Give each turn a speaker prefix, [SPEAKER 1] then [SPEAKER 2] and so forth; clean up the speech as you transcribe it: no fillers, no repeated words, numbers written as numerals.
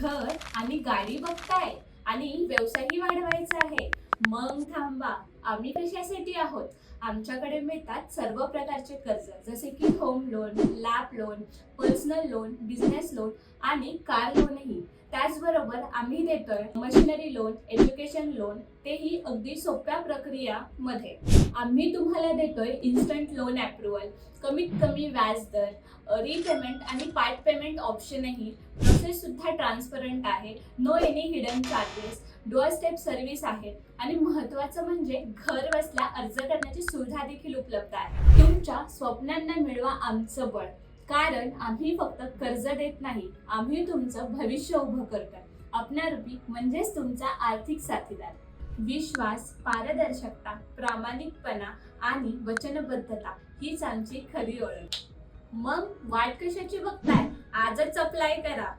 [SPEAKER 1] घर आणि गाडी बघताय आणि व्यवसायही वाढवायचा आहे, मग थांबा. आम्ही कशासाठी आहोत? आमच्याकडे मिळतात सर्व प्रकारचे कर्ज, जसे की home loan, lap loan, personal loan, business loan आणि कार लोनही. त्याचबरोबर आम्ही देतोय मशिनरी लोन, एज्युकेशन लोन, तेही अगदी सोप्या प्रक्रियामध्ये. आम्ही तुम्हाला देतोय इन्स्टंट लोन अप्रुव्हल, कमीत कमी व्याज दर, रीपेमेंट आणि पार्ट पेमेंट ऑप्शनही. प्रोसेस सुद्धा ट्रान्सपरंट आहे, no any hidden charges, dual step service आहे आणि महत्त्वाचं म्हणजे घर बसल्या अर्ज करण्याची सुविधा देखील उपलब्ध आहे. तुमच्या स्वप्नांना मिळवा आमचं बळ, कारण आम्ही फक्त कर्ज देत नाही, आम्ही तुमचं भविष्य उभं करतोय. अपनारूपी म्हणजेच तुमचा आर्थिक साथीदार. विश्वास, पारदर्शकता, प्रामाणिकपणा आणि वचनबद्धता हीच आमची खरी ओळख. मग वाट कशाची बघताय? आजच अप्लाय करा.